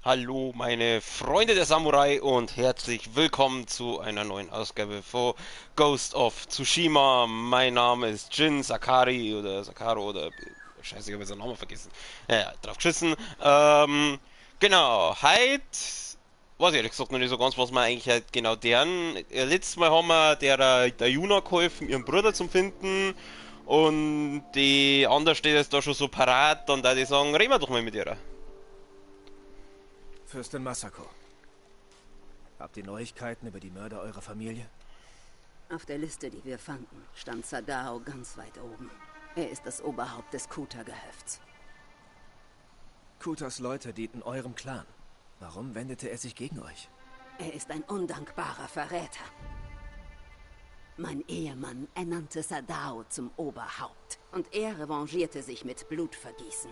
Hallo, meine Freunde der Samurai und herzlich willkommen zu einer neuen Ausgabe von Ghost of Tsushima. Mein Name ist Jin Sakari oder Sakaro oder Scheiße, ich habe jetzt den Namen vergessen. Ja, drauf geschissen. Genau, heute weiß ich ehrlich gesagt noch nicht so ganz, was wir eigentlich halt genau deren. Letztes Mal haben wir der Yuna geholfen, ihren Bruder zu finden. Und die andere steht jetzt da schon so parat und da die sagen, reden wir doch mal mit ihr. Fürstin Masako, habt ihr Neuigkeiten über die Mörder eurer Familie? Auf der Liste, die wir fanden, stand Sadao ganz weit oben. Er ist das Oberhaupt des Kuta-Gehöfts. Kutas Leute dienten eurem Clan. Warum wendete er sich gegen euch? Er ist ein undankbarer Verräter. Mein Ehemann ernannte Sadao zum Oberhaupt und er revanchierte sich mit Blutvergießen.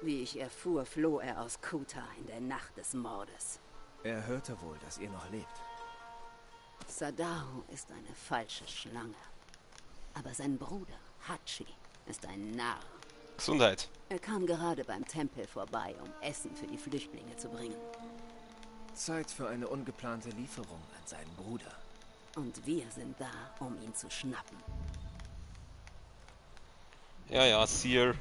Wie ich erfuhr, floh er aus Kuta in der Nacht des Mordes. Er hörte wohl, dass ihr noch lebt. Sadao ist eine falsche Schlange. Aber sein Bruder, Hachi, ist ein Narr. Gesundheit. Er kam gerade beim Tempel vorbei, um Essen für die Flüchtlinge zu bringen. Zeit für eine ungeplante Lieferung an seinen Bruder. Und wir sind da, um ihn zu schnappen. Ja, ja, Seer.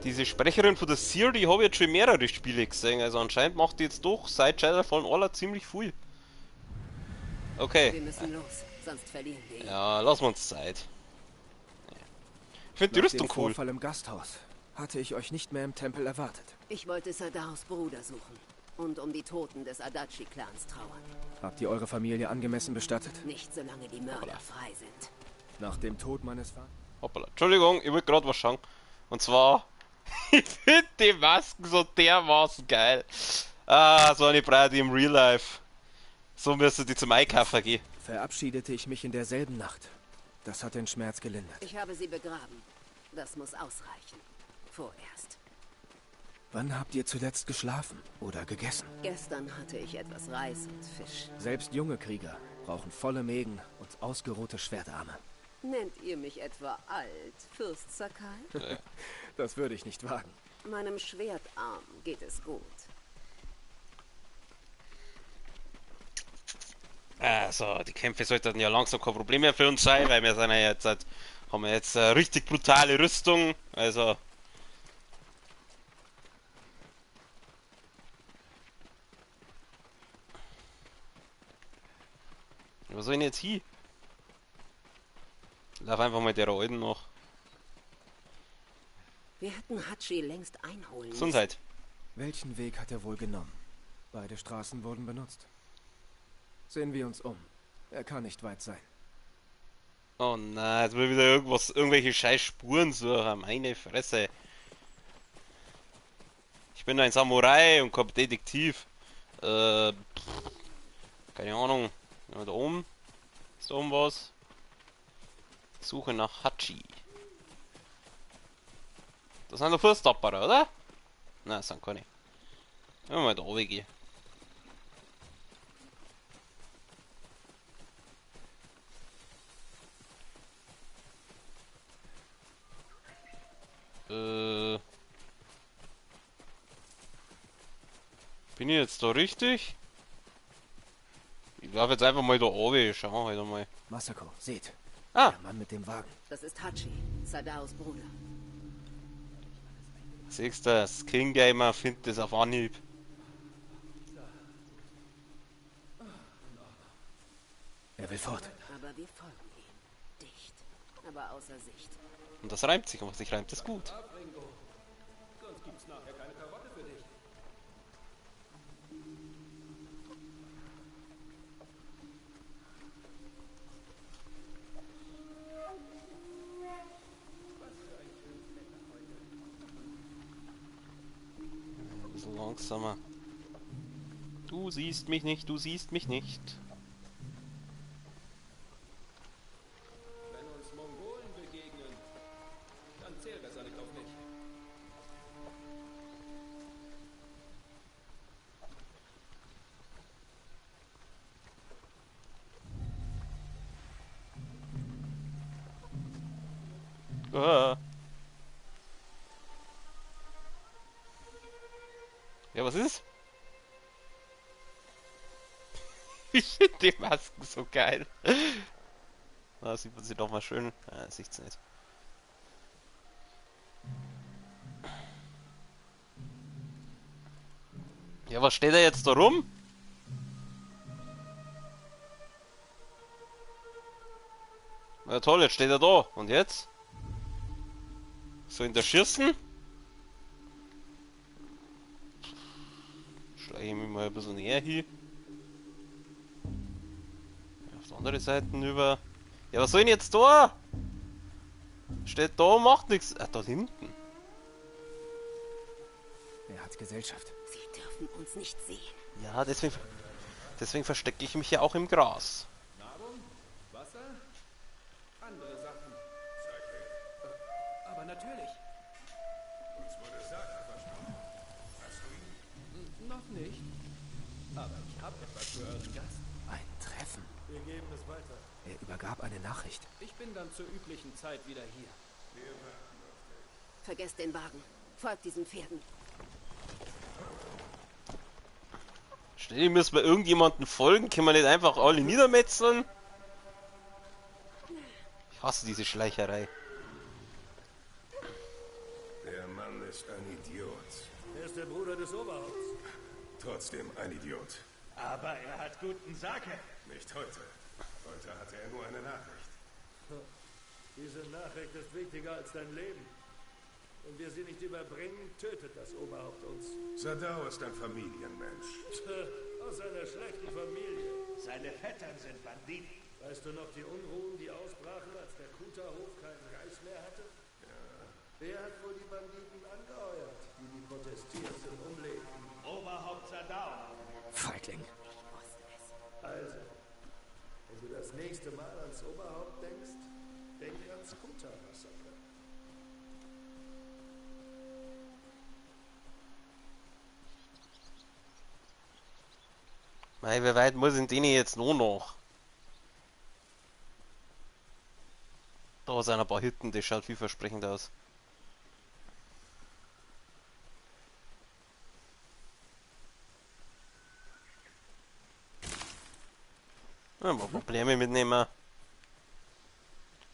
Diese Sprecherin von der Seer, die habe ich jetzt schon mehrere Spiele gesehen. Also anscheinend macht die jetzt doch seit Shadow Fallen Order ziemlich viel. Okay. Wir müssen los, sonst verlieren wir ihn. Ja, lassen wir uns Zeit. Ich finde die Nach dem Rüstung cool. Vorfall im Gasthaus hatte ich euch nicht mehr im Tempel erwartet. Ich wollte Sadaos Bruder suchen und um die Toten des Adachi-Clans trauern. Habt ihr eure Familie angemessen bestattet? Nicht solange die Mörder frei sind. Nach dem Tod meines Vaters? Hoppala. Entschuldigung, ich wollte gerade was sagen. Und zwar, ich finde die Masken so dermaßen geil. Ah, so eine brauche ich im Real Life. So müsste die zum Einkaufen gehen. Verabschiedete ich mich in derselben Nacht. Das hat den Schmerz gelindert. Ich habe sie begraben. Das muss ausreichen. Vorerst. Wann habt ihr zuletzt geschlafen oder gegessen? Gestern hatte ich etwas Reis und Fisch. Selbst junge Krieger brauchen volle Mägen und ausgeruhte Schwertarme. Nennt ihr mich etwa alt, Fürst Sakai? Das würde ich nicht wagen. Meinem Schwertarm geht es gut. Also, die Kämpfe sollten ja langsam kein Problem mehr für uns sein, weil wir sind ja jetzt, haben wir jetzt eine richtig brutale Rüstung. Also, wo soll ich denn jetzt hin? Ich lauf einfach mal der Alten noch. Wir hätten Hachi längst einholen müssen. Gesundheit. Welchen Weg hat er wohl genommen? Beide Straßen wurden benutzt. Sehen wir uns um. Er kann nicht weit sein. Oh nein, jetzt will wieder irgendwelche scheiß Spuren suchen. Meine Fresse. Ich bin ein Samurai und kein Detektiv. Keine Ahnung. Ja, da oben. Ist da oben was? Suche nach Hachi. Das sind doch Fußstapper, oder? Nein, das sind keine. Wenn wir mal da oben gehen. Bin ich jetzt da richtig? Ich laufe jetzt einfach mal da oben. Schauen wir halt mal. Masako, seht. Ah, Der Mann mit dem Wagen. Das ist Hachi, Sadaos Bruder. siehst du, das King Gamer findet das auf Anhieb. Er will fort. Aber wir folgen ihm. Dicht, aber außer Sicht. Und das reimt sich, und sich reimt das gut. Ein bisschen langsamer. Du siehst mich nicht, du siehst mich nicht. Wenn uns Mongolen begegnen, dann zählt das nicht auf mich. Ah. Ja, was ist? Ich finde die Masken so geil. Da sieht man sie doch mal schön. Ja, sieht's nicht. Ja, was steht da jetzt da rum? Na toll, jetzt steht er da. Und jetzt? So in der Schirsten? Schleiche ich mich mal ein bisschen näher hier. Auf die andere Seite über. Ja, was soll ich denn jetzt da? Steht da, macht nichts. Ah, da hinten. Er hat Gesellschaft. Sie dürfen uns nicht sehen. Ja, deswegen verstecke ich mich ja auch im Gras. Nahrung? Wasser? Andere Sachen. Aber natürlich. Uns wurde Saka versprochen. Hast du ihn? Noch nicht. Aber ich habe etwas für euren Gast. Ein Treffen. Wir geben es weiter. Er übergab eine Nachricht. Ich bin dann zur üblichen Zeit wieder hier. Vergesst den Wagen. Folgt diesen Pferden. Ständig müssen wir irgendjemanden folgen. Können wir nicht einfach alle niedermetzeln? Ich hasse diese Schleicherei. Der Mann ist ein Idiot. Er ist der Bruder des Oberhaupts. Trotzdem ein Idiot. Aber er hat guten Sake. Nicht heute. Heute hatte er nur eine Nachricht. Diese Nachricht ist wichtiger als dein Leben. Wenn wir sie nicht überbringen, tötet das Oberhaupt uns. Sadao ist ein Familienmensch. Aus einer schlechten Familie. Seine Vettern sind Banditen. Weißt du noch die Unruhen, die ausbrachen, als der Kuta-Hof keinen Reis mehr hatte? Ja. Wer hat wohl die Banditen angeheuert, die protestierten und umlegten? Oberhaupt Sadao. Feigling. Also, wenn du das nächste Mal ans Oberhaupt denkst, denk ans Kuta-Massaker. Mei, wie weit muss in denen jetzt nur noch? Da sind ein paar Hütten, das schaut vielversprechend aus. Ja, mal Probleme mitnehmen.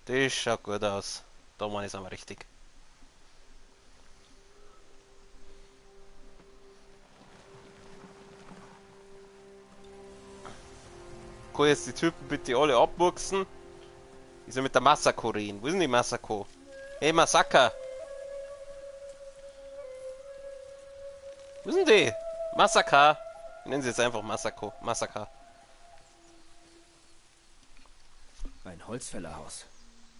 Das schaut gut aus. Da meine ich es aber richtig. Kann jetzt die Typen bitte alle abwuchsen? Ich soll mit der Masako reden. Wo ist denn die Masako? Hey Masaka! Wo ist denn die? Masaka! Wir nennen sie jetzt einfach Masako. Masaka. Ein Holzfällerhaus.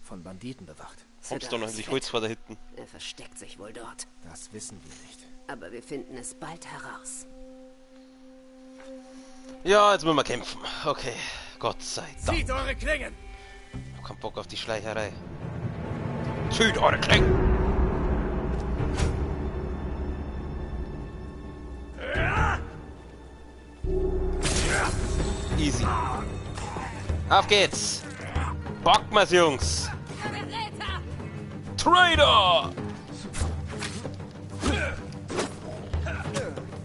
Von Banditen bewacht. Kommst du noch endlich Holz vor da hinten? Er versteckt sich wohl dort. Das wissen wir nicht. Aber wir finden es bald heraus. Ja, jetzt müssen wir kämpfen. Okay. Gott sei Dank. Zieht eure Klingen! Ich hab keinen Bock auf die Schleicherei. Zieht eure Klingen! Easy. Auf geht's! Packen wir's, Jungs! Traitor!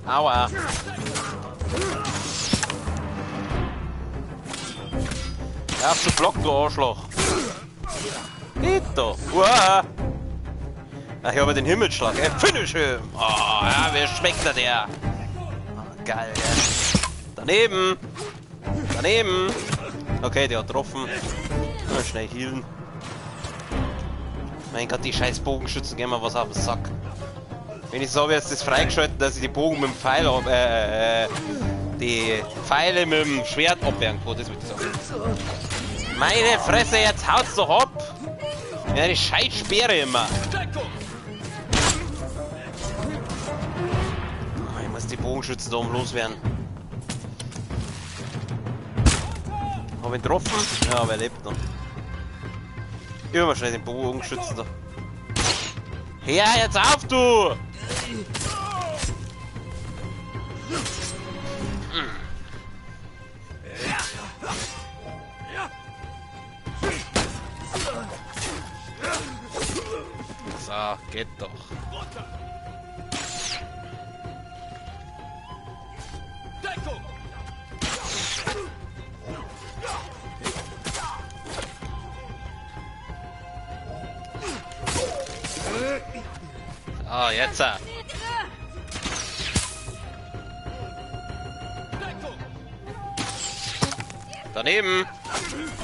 Aua! Ja, zu blocken, du Arschloch! Geht doch! Uah. Ach, ich habe den Himmelsschlag, ey! Finish him! Oh, ja, wie schmeckt der? Oh, geil, ja. Daneben! Daneben! Okay, der hat getroffen. Mal schnell healen. Mein Gott, die scheiß Bogenschützen gehen mir was auf den Sack. Wenn ich so jetzt das freigeschalten, dass ich die Bogen mit dem Pfeil die Pfeile mit dem Schwert abwehren kann, das würde ich sagen. Meine Fresse, jetzt haut's doch ab! Ja, eine scheiß Speere immer. Oh, ich muss die Bogenschützen da oben loswerden. Hab ihn getroffen? Ja, aber er lebt noch. Immer schnell den Bogenschützen da. Ja, jetzt auf, du! So, geht doch. So, jetzt. Daneben.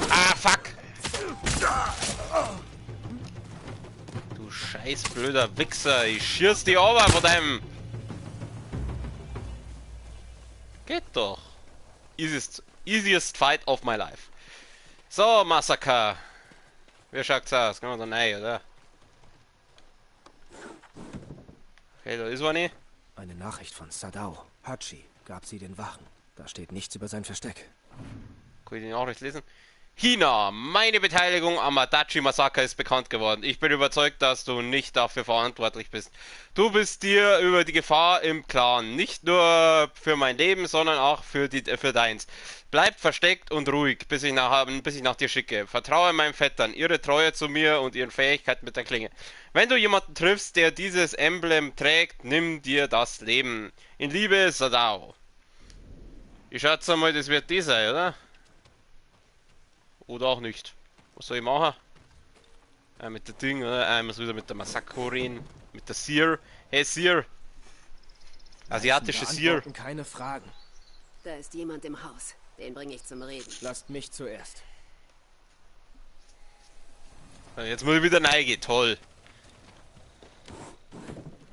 Ah, fuck. Du scheiß blöder Wichser. Ich schieß die Ober von deinem. Geht doch. Easiest fight of my life. So, Massaker. Wie schaut's aus? Gehen wir da rein, oder? Okay, da ist eine. Eine Nachricht von Sadao. Hachi gab sie den Wachen. Da steht nichts über sein Versteck. Kann ich die Nachricht lesen? China, meine Beteiligung am Adachi-Massaker ist bekannt geworden. Ich bin überzeugt, dass du nicht dafür verantwortlich bist. Du bist dir über die Gefahr im Klaren. Nicht nur für mein Leben, sondern auch für deins. Bleib versteckt und ruhig, bis ich nach dir schicke. Vertraue meinen Vettern, ihre Treue zu mir und ihren Fähigkeiten mit der Klinge. Wenn du jemanden triffst, der dieses Emblem trägt, nimm dir das Leben. In Liebe, Sadao. Ich schätze mal, das wird die sein, oder? Oder auch nicht. Was soll ich machen? Mit der Ding, oder? Ich muss wieder mit der Masako reden. Mit der Seer. Hey Seer. Asiatische Seer. Keine Fragen. Da ist jemand im Haus. Den bringe ich zum Reden. Lasst mich zuerst. Jetzt muss ich wieder reingehen. Toll.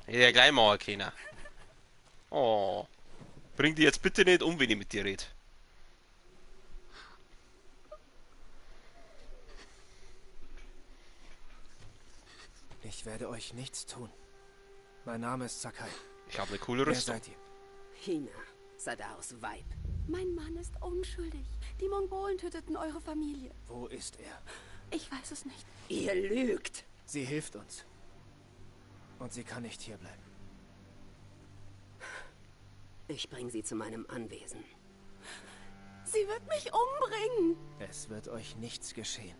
Hätte ja gleich machen können. Oh. Bring die jetzt bitte nicht um, wenn ich mit dir rede. Ich werde euch nichts tun. Mein Name ist Sakai. Ich habe eine coole Wer Rüstung. seid ihr? Hina, Sadaos Weib. Mein Mann ist unschuldig. Die Mongolen töteten eure Familie. Wo ist er? Ich weiß es nicht. Ihr lügt. Sie hilft uns. Und sie kann nicht hierbleiben. Ich bringe sie zu meinem Anwesen. Sie wird mich umbringen. Es wird euch nichts geschehen.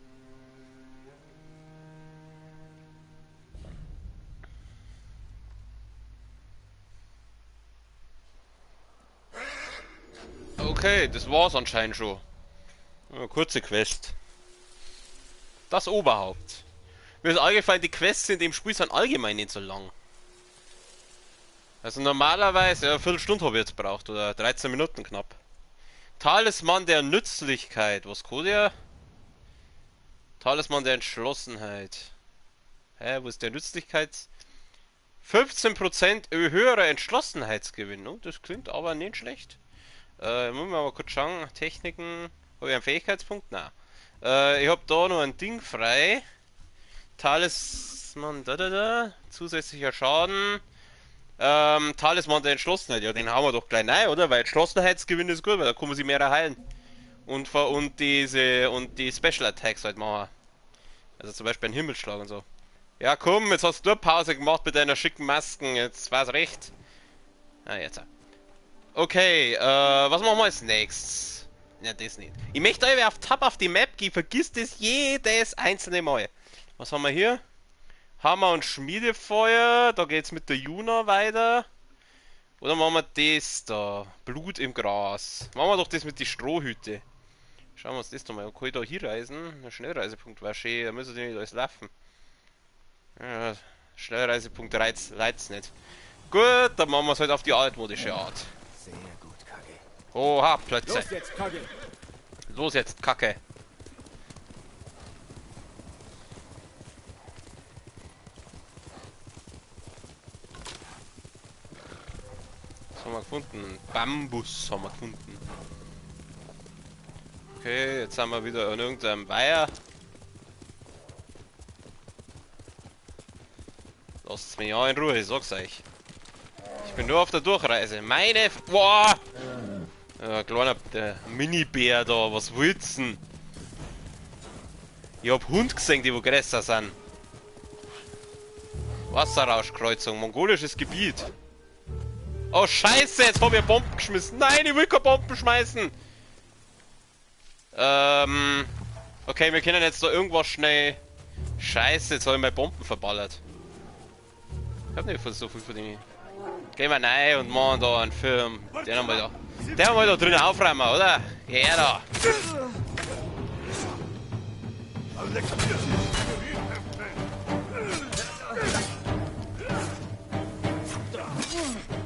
Okay, das war's anscheinend schon. Eine kurze Quest. Das Oberhaupt. Mir ist allgemein, die Quests in dem Spiel sind allgemein nicht so lang. Also normalerweise, ja, eine Viertelstunde habe ich jetzt gebraucht, oder 13 Minuten knapp. Talisman der Nützlichkeit, was kann der? Talisman der Entschlossenheit. Hä, wo ist der Nützlichkeits... 15% höherer Entschlossenheitsgewinn, oh, das klingt aber nicht schlecht. Muss man mal kurz schauen, Techniken, habe ich einen Fähigkeitspunkt? Nein. Ich habe da noch ein Ding frei. Talisman, zusätzlicher Schaden. Talisman der Entschlossenheit, ja, den haben wir doch gleich rein, oder? Weil Entschlossenheitsgewinn ist gut, weil da kann man sich mehr heilen. Und die Special Attacks halt machen. Also zum Beispiel ein Himmelsschlag und so. Ja komm, jetzt hast du eine Pause gemacht mit deiner schicken Masken, jetzt war's recht. Ah, jetzt. Okay, was machen wir als nächstes? Ja, das nicht. Ich möchte euch auf Tab auf die Map gehen, vergisst das jedes einzelne Mal. Was haben wir hier? Hammer und Schmiedefeuer, da geht's mit der Yuna weiter. Oder machen wir das da? Blut im Gras. Machen wir doch das mit die Strohhüte. Schauen wir uns das doch mal an. Kann ich da hier reisen? Ein Schnellreisepunkt war schön, da müssen die nicht alles laufen. Ja, Schnellreisepunkt reizt nicht. Gut, dann machen wir es halt auf die altmodische Art. Sehr gut, Kage. Oha, Plötze. Los jetzt, Kage. Los jetzt, Kacke. Was haben wir gefunden? Bambus haben wir gefunden. Okay, jetzt sind wir wieder an irgendeinem Weiher. Lasst mich ja in Ruhe, ich sag's euch. Ich bin nur auf der Durchreise. Meine... Boah! Kleiner Mini-Bär da, was willst du denn? Ich hab Hund gesehen, die wo größer sind. Wasserrauschkreuzung, mongolisches Gebiet. Oh Scheiße, jetzt hab ich Bomben geschmissen. Nein, ich will keine Bomben schmeißen. Okay, wir können jetzt da irgendwas schnell... Scheiße, jetzt hab ich meine Bomben verballert. Ich hab nicht so viel von denen. Gehen wir rein und machen da einen Film. Den haben wir da drinnen aufräumen, oder? Ja, da.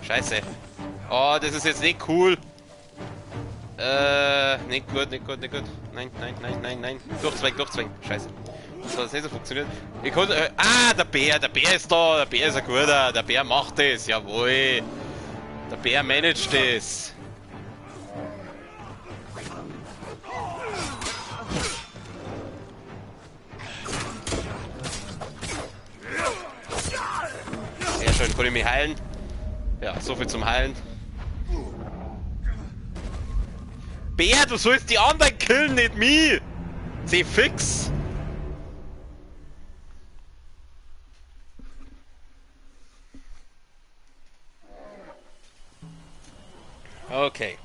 Scheiße. Oh, das ist jetzt nicht cool. Nicht gut, nicht gut, nicht gut. Nein, nein, nein, nein, nein. Durchzwängen, durchzwängen. Scheiße. Das hat nicht so funktioniert. Ich konnte, der Bär ist da. Der Bär ist ein guter. Der Bär macht das. Jawohl. Der Bär managt das. Ja, schön, kann ich mich heilen. Ja, so viel zum Heilen. Bär, du sollst die anderen killen, nicht mich! Seh fix! Okay.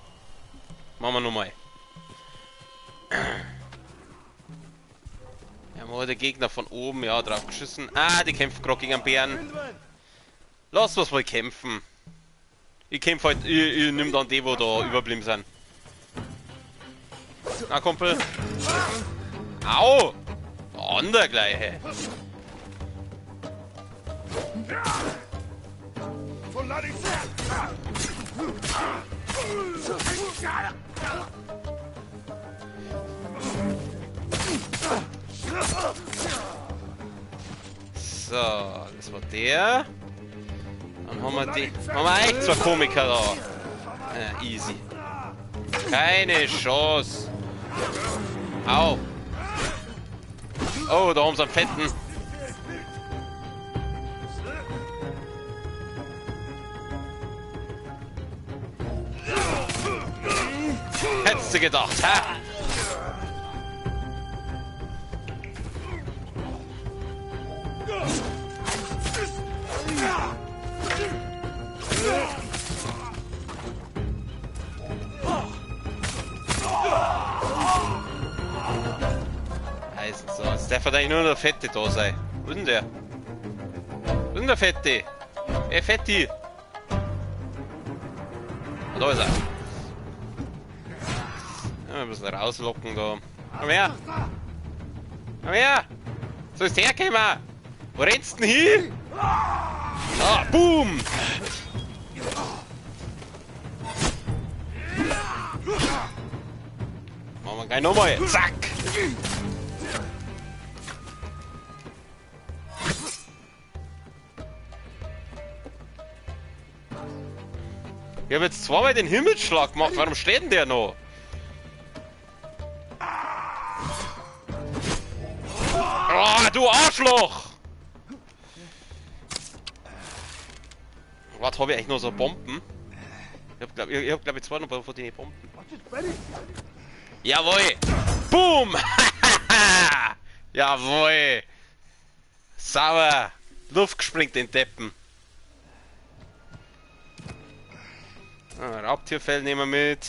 Machen wir nochmal. Ja, mal der Gegner von oben, ja, drauf geschissen. Ah, die kämpfen gerade gegen einen Bären. Lass was mal kämpfen. Ich kämpfe halt, ich nimm dann die, wo da überblieben sind. Na, Kumpel. Au! Der andere gleiche. So, das war der. Dann haben wir die. Haben wir echt zwei Komiker da. Ja, easy. Keine Chance. Au. Oh, da haben sie einen fetten. Hättest du gedacht, hä? Heißt so, jetzt darf eigentlich nur der Fette da sein. Wo ist denn der? Wo ist denn der Fette? Ey, Fetti! Ah, da ist er. Ja, ein bisschen rauslocken da. Komm her! Komm her! So ist hergekommen! Wo rennst du denn hin? Ah, boom! Machen wir gleich nochmal! Zack! Ich habe jetzt zweimal den Himmelsschlag gemacht, warum steht denn der noch? Oh, du Arschloch! Was habe ich eigentlich noch so Bomben? Ich hab, glaub ich, zwei noch von den Bomben. Jawohl! Boom! Jawohl! Sauber! Luft gespringt den Deppen. Raubtierfell nehmen wir mit.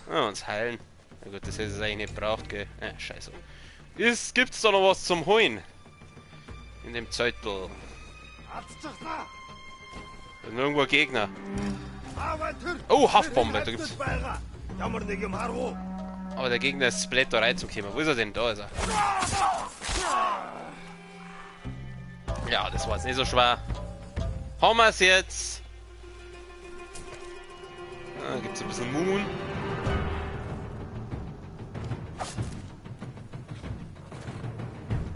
Uns heilen. Na gut, das hätte es eigentlich nicht braucht, gell? Scheiße. Gibt's da noch was zum Holen? In dem Zeutel. Da ist irgendwo ein Gegner. Oh, Haftbombe. Da gibt's. Aber der Gegner ist Splatterei zum Kämmer. Wo ist er denn? Da ist er. Ja, das war jetzt nicht so schwer. Haben wir es jetzt? Da gibt es ein bisschen Moon.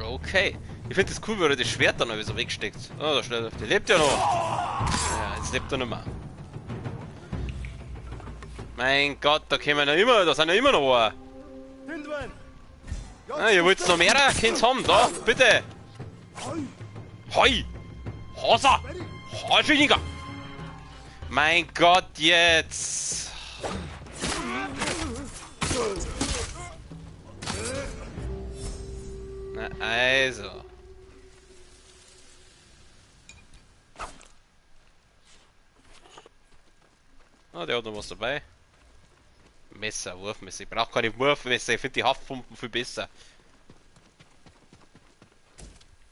Okay. Ich finde es cool, weil er das Schwert dann so wegsteckt. Oh, der lebt ja noch. Ja, jetzt lebt er nicht mehr. Mein Gott, da sind ja immer noch ein. Ah, ihr wollt noch mehr? Könnt's haben, da, bitte. Hoi! Hasa! Haschiniger! Mein Gott, jetzt! Na also. Ah, der hat noch was dabei. Messer, Wurfmesser. Ich brauche keine Wurfmesser, ich finde die Haftpumpen viel besser.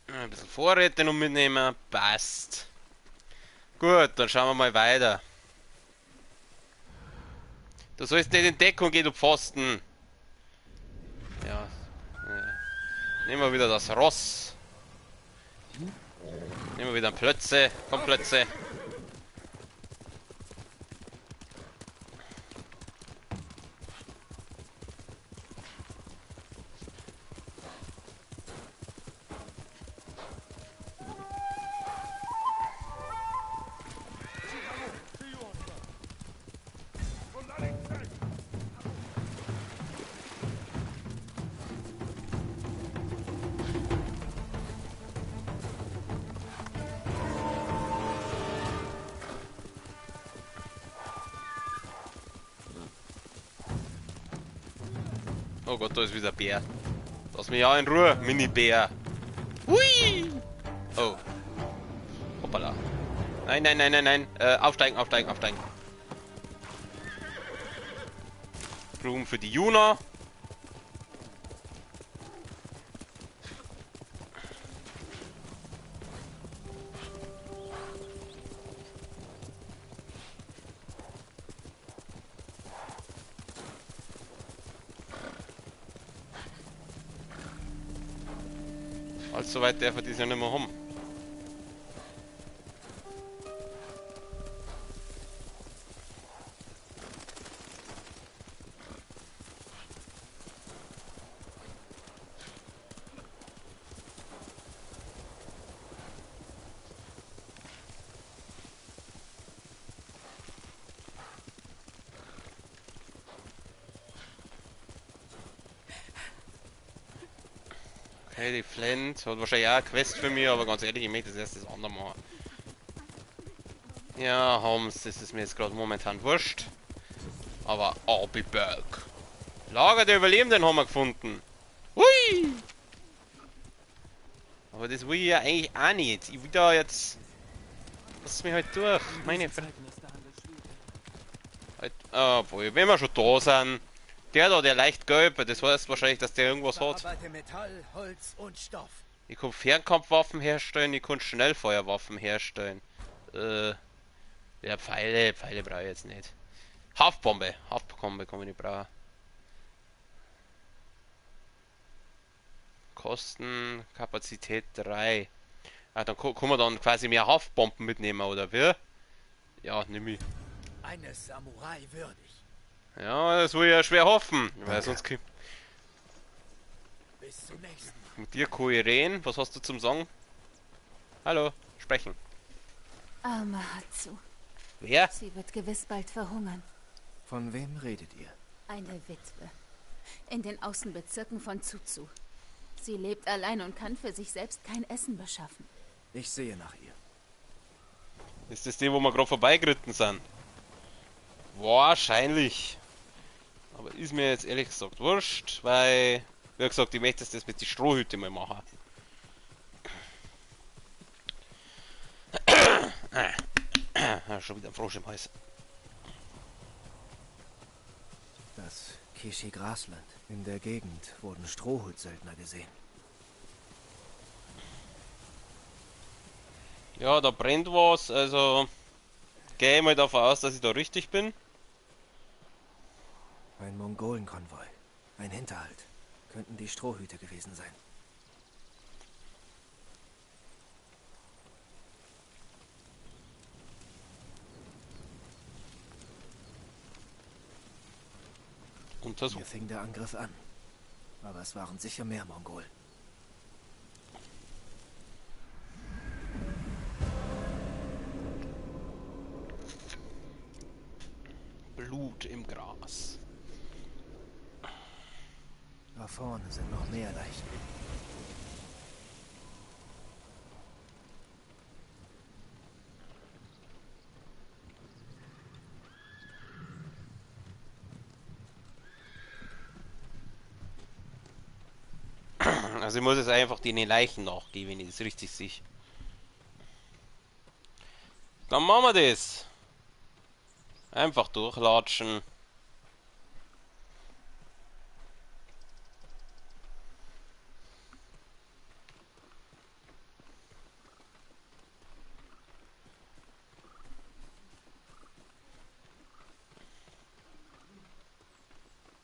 Ein bisschen Vorräte noch mitnehmen, passt. Gut, dann schauen wir mal weiter. Du sollst nicht in Deckung gehen, du Pfosten. Ja. Nehmen wir wieder das Ross. Nehmen wir wieder Plötze. Komm, Plötze. Oh Gott, da ist wieder ein Bär. Lass mich ja in Ruhe, Mini-Bär. Hui! Oh. Hoppala. Nein, nein, nein, nein, nein. Aufsteigen, aufsteigen, aufsteigen. Room für die Juna. Allzu weit darf er das ja nicht mehr haben. Okay, die Flint hat wahrscheinlich auch eine Quest für mich, aber ganz ehrlich, ich möchte das erst das andere machen. Ja, Holmes, das ist mir jetzt gerade momentan wurscht. Aber I'll be back. Lager der Überlebenden haben wir gefunden. Hui! Aber das will ich ja eigentlich auch nicht. Ich will da jetzt... Lass mich halt durch. Meine Fresse. Halt, obwohl, wenn wir schon da sind... Der da, der leicht gelb, das heißt wahrscheinlich, dass der irgendwas hat. Metall, Holz und Stoff. Ich kann Fernkampfwaffen herstellen, ich kann Schnellfeuerwaffen herstellen. Ja, Pfeile brauche ich jetzt nicht. Haftbombe kann ich nicht brauchen. Kosten, Kapazität 3. Ah, dann kann man dann quasi mehr Haftbomben mitnehmen, oder wie? Ja, nimm ich. Eines Samurai würdig. Ja, das will ich ja schwer hoffen, weil sonst Bis zum nächsten. mit dir kann ich reden. Was hast du zum Sagen? Hallo, sprechen. Arme Hatsu. Wer? Sie wird gewiss bald verhungern. Von wem redet ihr? Eine Witwe. In den Außenbezirken von Tsutsu. Sie lebt allein und kann für sich selbst kein Essen beschaffen. Ich sehe nach ihr. Ist das die, wo wir gerade vorbeigeritten sind? Wahrscheinlich. Aber ist mir jetzt ehrlich gesagt wurscht, weil, wie gesagt, ich möchte das mit die Strohhütte mal machen. Schon wieder ein Frosch im Hals. Das Kishi-Grasland. In der Gegend wurden Strohhutsöldner gesehen. Ja, da brennt was, also gehe ich mal davon aus, dass ich da richtig bin. Ein Mongolenkonvoi. Ein Hinterhalt. Könnten die Strohhüte gewesen sein. Untersuch. Hier fing der Angriff an. Aber es waren sicher mehr Mongolen. Blut im Gras. Da vorne sind noch mehr Leichen. Also ich muss jetzt einfach die Leichen nachgehen, wenn ich das richtig sehe. Dann machen wir das. Einfach durchlatschen.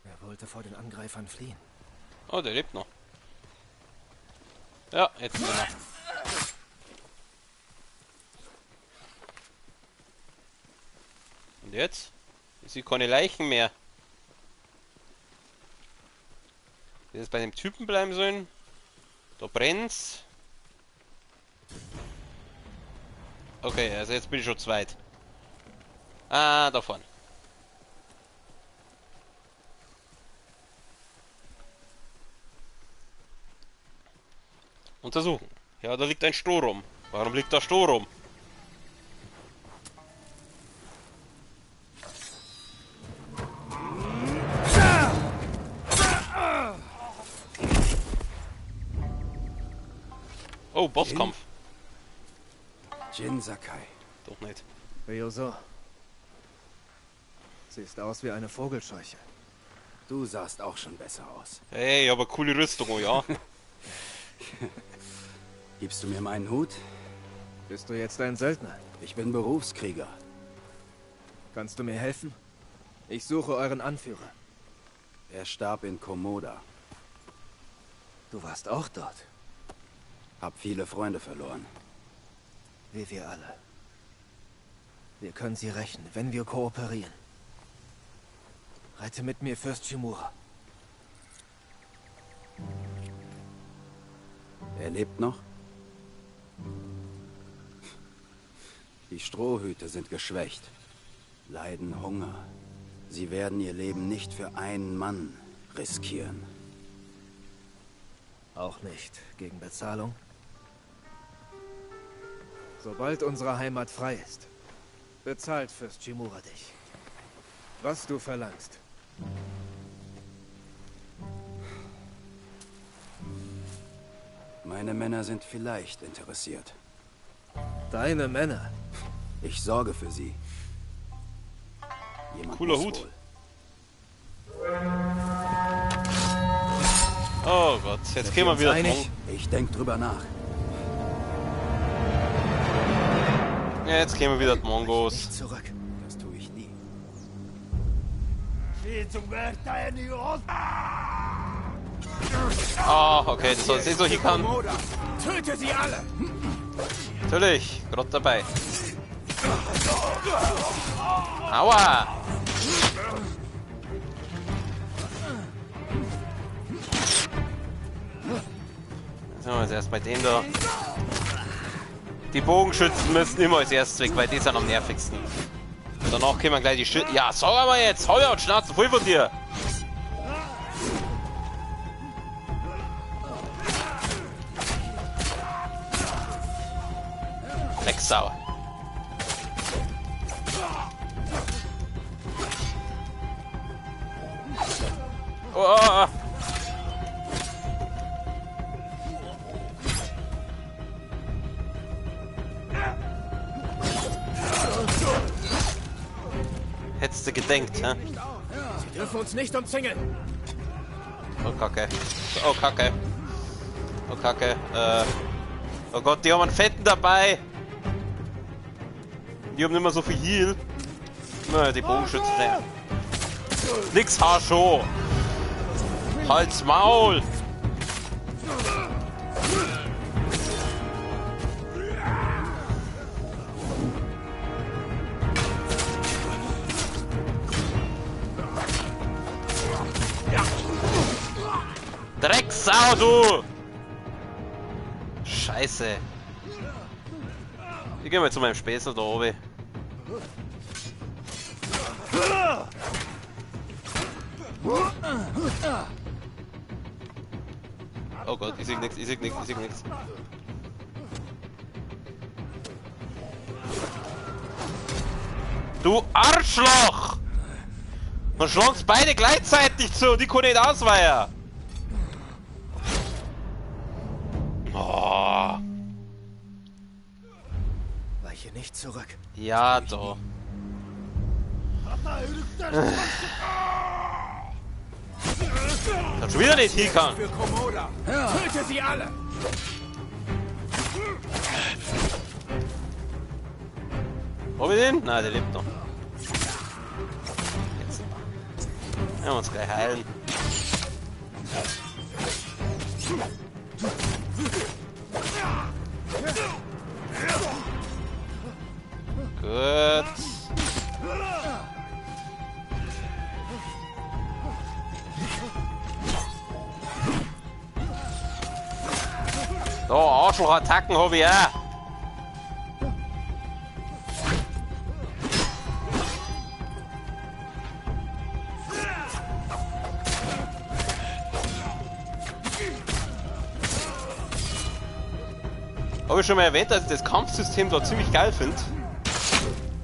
Er wollte vor den Angreifern fliehen. Oh, der lebt noch. Ja, jetzt ist er noch. Und jetzt? Ich sehe keine Leichen mehr. Wir jetzt bei dem Typen bleiben sollen. Da brennt's. Okay, also jetzt bin ich schon zweit. Ah, da vorne. Untersuchen. Ja, da liegt ein Stroh rum. Warum liegt da Stroh rum? Oh, Bosskampf. Jin Sakai. Doch nicht. Ryoso. Siehst aus wie eine Vogelscheuche. Du sahst auch schon besser aus. Hey, aber coole Rüstung, oh ja. Gibst du mir meinen Hut? Bist du jetzt ein Söldner? Ich bin Berufskrieger. Kannst du mir helfen? Ich suche euren Anführer. Er starb in Komoda. Du warst auch dort. Hab viele Freunde verloren. Wie wir alle. Wir können sie rächen, wenn wir kooperieren. Reite mit mir, Fürst Shimura. Er lebt noch? Die Strohhüte sind geschwächt, leiden Hunger. Sie werden ihr Leben nicht für einen Mann riskieren. Auch nicht gegen Bezahlung. Sobald unsere Heimat frei ist, bezahlt Fürst Shimura dich. Was du verlangst. Meine Männer sind vielleicht interessiert. Deine Männer? Ich sorge für sie. Jemand Cooler muss Hut. wohl. Oh Gott, jetzt gehen wir wieder einig? Ich denk drüber nach. Ja, jetzt gehen wir wieder die Mongos. Nicht zurück. Das tue ich nie. Ah, okay, das soll jetzt nicht so hier kann. Töte sie alle! Natürlich, gerade dabei. Aua! Jetzt machen wir jetzt erstmal den da. Die Bogenschützen müssen immer als erstes weg, weil die sind am nervigsten. Danach können wir gleich die Schützen. Ja, sag mal jetzt! Hau ja und Schnauze voll von dir! Drecksau. Oh. Hättest du gedenkt, hä? Sie dürfen uns nicht umzingeln. Oh Kacke. Oh Kacke. Oh Kacke. Oh Gott, die haben einen Fetten dabei. Die haben nicht mehr so viel Heal. Na, die Bogenschützen. Nix Haarshow. Halt's Maul. Drecksau, du! Scheiße. Ich geh mal zu meinem Späßel da oben. Oh Gott, ich sehe nichts, ich sehe nichts, ich sehe nichts. Du Arschloch! Man schlag's beide gleichzeitig zu, die können nicht ausweichen. Oh. Weiche nicht zurück. Ja, doch. Kann schon wieder nicht hinkern. Töte sie alle! Wo wir den? Nein, der lebt noch. Jetzt. Wir werden uns gleich heilen. Gut. So, Arschloch-Attacken habe ich auch. Habe ich schon mal erwähnt, dass ich das Kampfsystem dort ziemlich geil finde.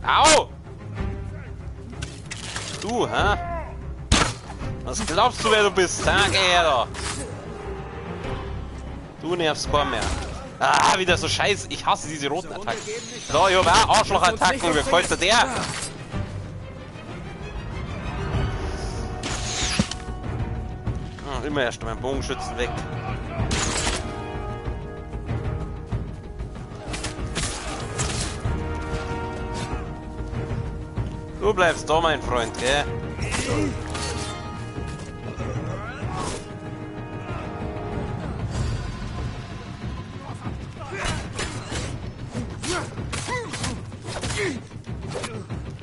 Au! Du, hä? Was glaubst du, wer du bist? Danke, Herr. Du nervst gar mehr. Ah, wieder so scheiße. Ich hasse diese roten Attacken. So, ich habe auch Arschloch-Attacken. Wie gefällt dir der? Ah, immer erst meinen Bogenschützen weg. Du bleibst da, mein Freund, gell?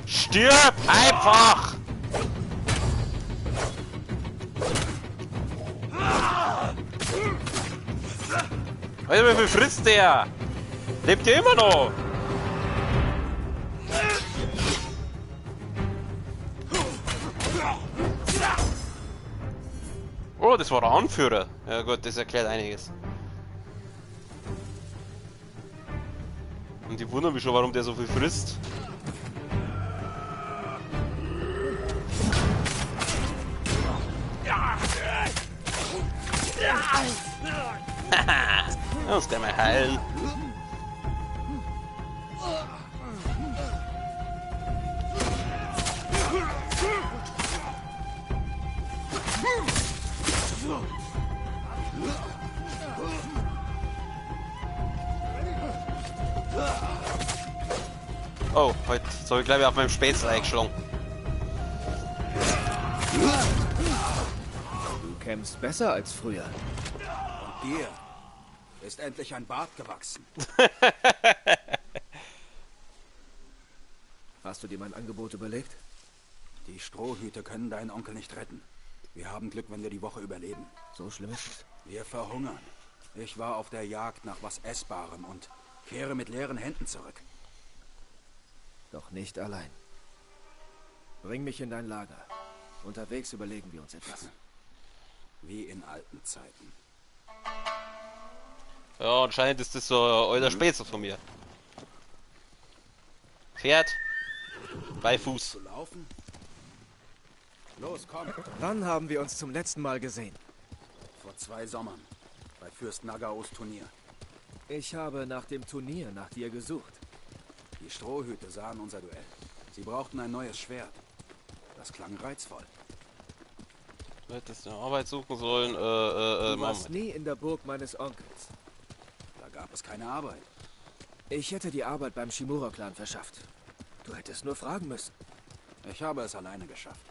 Stirb einfach! Alter, wie viel frisst der? Lebt der immer noch? Oh, das war der Anführer. Ja gut, das erklärt einiges. Und ich wundere mich schon, warum der so viel frisst. Haha, das kann man heilen. Oh, heute soll ich glaube ich auf meinem Spätzle eingeschlagen. Du kämpfst besser als früher. Und dir ist endlich ein Bart gewachsen. Hast du dir mein Angebot überlegt? Die Strohhüte können deinen Onkel nicht retten. Wir haben Glück, wenn wir die Woche überleben. So schlimm ist es. Wir verhungern. Ich war auf der Jagd nach was Essbarem und kehre mit leeren Händen zurück. Doch nicht allein. Bring mich in dein Lager. Unterwegs überlegen wir uns etwas. Wie in alten Zeiten. Ja, anscheinend ist das so ein alter Spätzle von mir. Pferd. Bei Fuß. Zu laufen? Los, komm. Wann haben wir uns zum letzten Mal gesehen? Vor 2 Sommern. Bei Fürst Nagaos Turnier. Ich habe nach dem Turnier nach dir gesucht. Die Strohhüte sahen unser Duell. Sie brauchten ein neues Schwert. Das klang reizvoll. Du hättest eine Arbeit suchen sollen. Du warst nie in der Burg meines Onkels. Da gab es keine Arbeit. Ich hätte die Arbeit beim Shimura-Clan verschafft. Du hättest nur fragen müssen. Ich habe es alleine geschafft.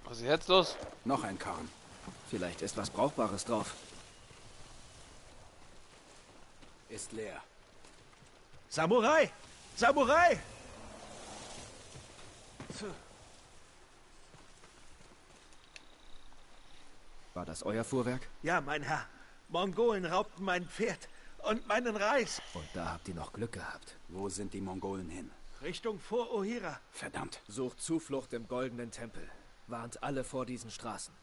Was ist jetzt los? Noch ein Karren. Vielleicht ist was Brauchbares drauf. Ist leer. Samurai! Samurai! War das euer Fuhrwerk? Ja, mein Herr. Mongolen raubten mein Pferd und meinen Reis. Und da habt ihr noch Glück gehabt. Wo sind die Mongolen hin? Richtung Vor Ohira. Verdammt. Sucht Zuflucht im Goldenen Tempel. Warnt alle vor diesen Straßen.